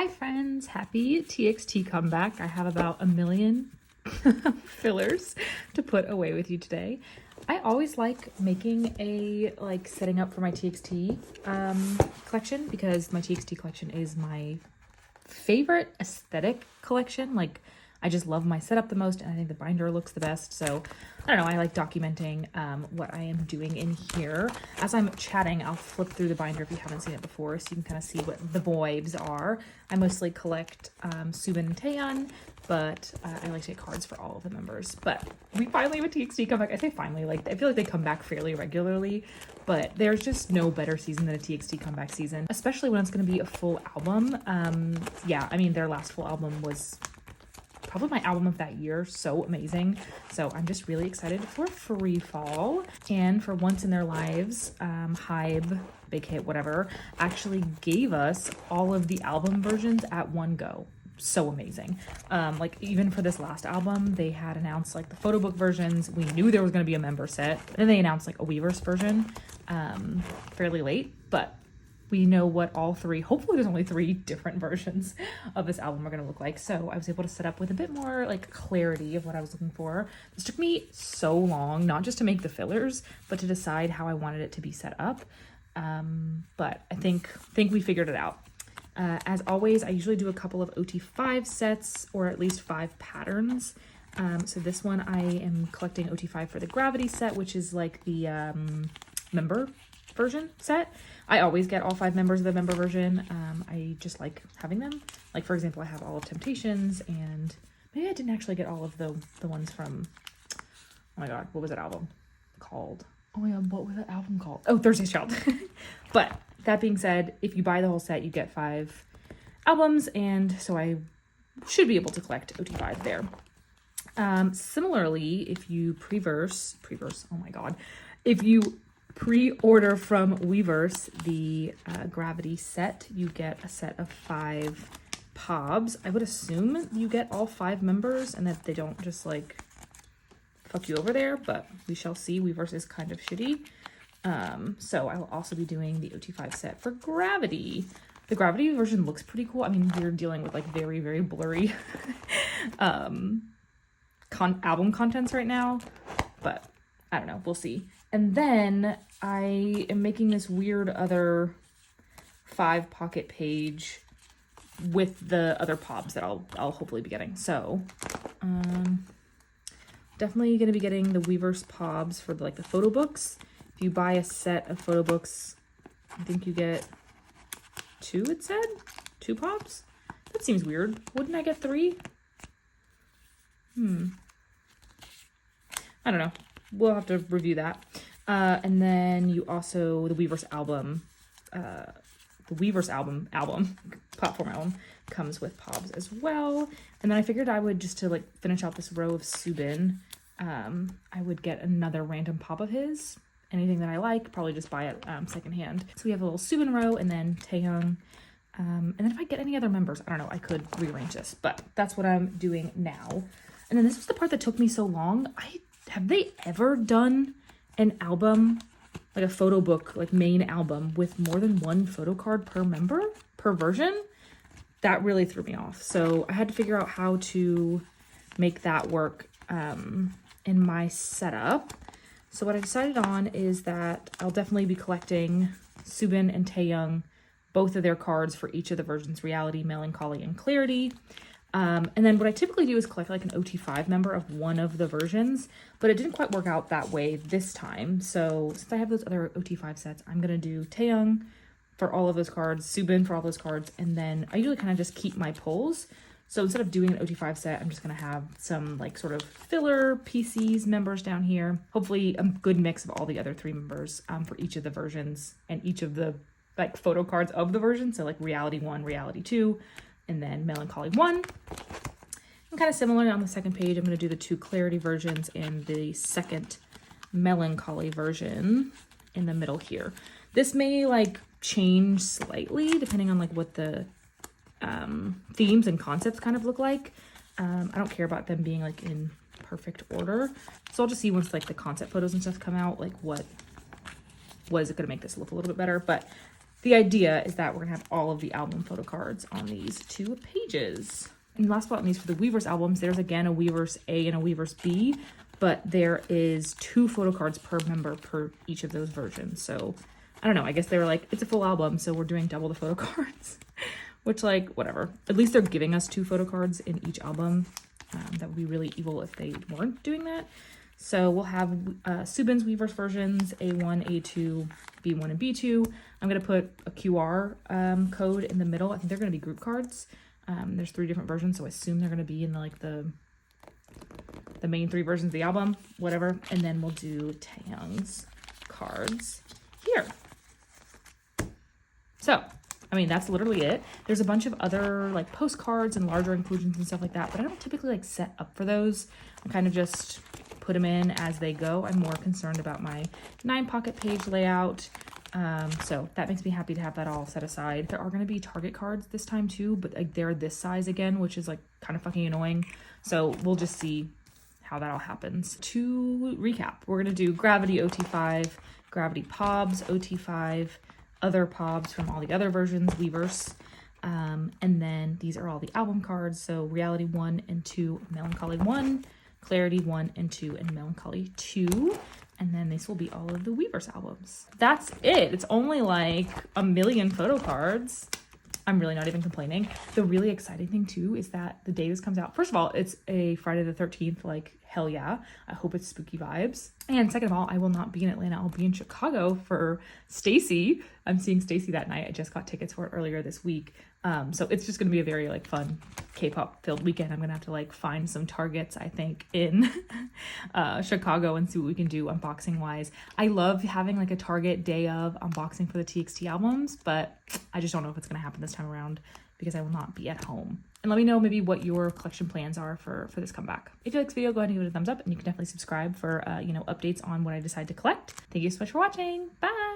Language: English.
Hi friends, happy TXT comeback. I have about a million fillers to put away with you today. I always like making setting up for my TXT collection because my TXT collection is my favorite aesthetic collection. I just love my setup the most, and I think the binder looks the best. So I don't know, I like documenting what I am doing in here. As I'm chatting, I'll flip through the binder if you haven't seen it before, so you can kind of see what the vibes are. I mostly collect Subin and Taeyeon, but I like to get cards for all of the members. But we finally have a TXT comeback. I say finally, I feel like they come back fairly regularly, but there's just no better season than a TXT comeback season, especially when it's going to be a full album. Yeah, I mean, their last full album was probably my album of that year. So amazing. So I'm just really excited for Freefall. And for once in their lives, Hybe, Big Hit, whatever, actually gave us all of the album versions at one go. So amazing. Even for this last album, they had announced the photo book versions. We knew there was going to be a member set. And then they announced a Weverse version fairly late, but we know what all three, hopefully there's only 3 different versions of this album are going to look like. So I was able to set up with a bit more clarity of what I was looking for. This took me so long, not just to make the fillers, but to decide how I wanted it to be set up. But I think we figured it out. As always, I usually do a couple of OT5 sets, or at least 5 patterns. So this one I am collecting OT5 for the Gravity set, which is the member version set. I always get all 5 members of the member version. I just like having them. For example, I have all of Temptations, and maybe I didn't actually get all of the ones from, oh my god, what was that album called? Oh my god, what was that album called? Oh, Thursday's Child. But that being said, if you buy the whole set, you get 5 albums, and so I should be able to collect OT5 there. Similarly, if you oh my god, if you pre-order from Weverse the Gravity set, you get a set of 5 pobs. I would assume you get all 5 members and that they don't just fuck you over there, but we shall see. Weverse is kind of shitty. So I will also be doing the OT5 set for Gravity. The Gravity version looks pretty cool. I mean, we're dealing with very, very blurry album contents right now, but I don't know, we'll see. And then I am making this weird other 5 pocket page with the other pobs that I'll hopefully be getting. So definitely going to be getting the Weverse pobs for the photo books. If you buy a set of photo books, I think you get 2, it said? 2 pobs? That seems weird. Wouldn't I get 3? I don't know. We'll have to review that. And then you also, the Weverse album, platform album comes with pobs as well. And then I figured I would, just to finish out this row of Subin, I would get another random pop of his. Anything that I like, probably just buy it secondhand. So we have a little Subin row, and then Taeyeon. And then if I get any other members, I don't know, I could rearrange this, but that's what I'm doing now. And then this was the part that took me so long. Have they ever done an album, a photo book, main album with more than 1 photo card per member, per version? That really threw me off. So I had to figure out how to make that work in my setup. So what I decided on is that I'll definitely be collecting Subin and Taeyeon, both of their cards for each of the versions, Reality, Melancholy, and Clarity. And then what I typically do is collect an OT5 member of one of the versions, but it didn't quite work out that way this time. So since I have those other OT5 sets, I'm going to do Taeyeon for all of those cards, Subin for all those cards, and then I usually kind of just keep my pulls. So instead of doing an OT5 set, I'm just going to have some sort of filler PCs members down here. Hopefully a good mix of all the other 3 members for each of the versions and each of the photo cards of the version. So Reality 1, Reality 2, and then Melancholy 1. And kind of similar on the second page, I'm going to do the 2 Clarity versions and the second Melancholy version in the middle here. This may change slightly depending on what the themes and concepts kind of look like. I don't care about them being in perfect order. So I'll just see once the concept photos and stuff come out, what was it going to make this look a little bit better. But the idea is that we're gonna have all of the album photo cards on these 2 pages. And last but not least, for the Weavers albums, there's again a Weavers A and a Weavers B, but there is 2 photo cards per member per each of those versions. So I don't know, I guess they were like, it's a full album, so we're doing double the photo cards, which, like, whatever. At least they're giving us 2 photo cards in each album. That would be really evil if they weren't doing that. So we'll have Subin's Weavers versions, A1, A2, B1, and B2. I'm going to put a QR code in the middle. I think they're going to be group cards. There's 3 different versions, so I assume they're going to be in like the main 3 versions of the album, whatever. And then we'll do Taehyung's cards here. So, I mean, that's literally it. There's a bunch of other like postcards and larger inclusions and stuff like that, but I don't typically like set up for those. I kind of just put them in as they go. I'm more concerned about my 9-pocket page layout. So that makes me happy to have that all set aside. There are going to be Target cards this time too, but like they're this size again, which is like kind of fucking annoying. So we'll just see how that all happens. To recap, we're going to do Gravity OT5, Gravity Pobs OT5, other Pobs from all the other versions, Weavers. And then these are all the album cards. So Reality 1 and 2, Melancholy 1, Clarity 1 and 2, and Melancholy 2. And then this will be all of the Weavers albums. That's it. It's only like a million photo cards. I'm really not even complaining. The really exciting thing too is that the day this comes out, first of all, it's a Friday the 13th, like hell yeah. I hope it's spooky vibes. And second of all, I will not be in Atlanta. I'll be in Chicago for Stacy. I'm seeing Stacy that night. I just got tickets for it earlier this week. So it's just gonna be a very like fun K-pop filled weekend. I'm gonna have to like find some Targets, I think, in Chicago and see what we can do unboxing wise. I love having like a Target day of unboxing for the TXT albums, but I just don't know if it's gonna happen this time around because I will not be at home. And let me know maybe what your collection plans are for this comeback. If you like this video, go ahead and give it a thumbs up, and you can definitely subscribe for updates on what I decide to collect. Thank you so much for watching. Bye.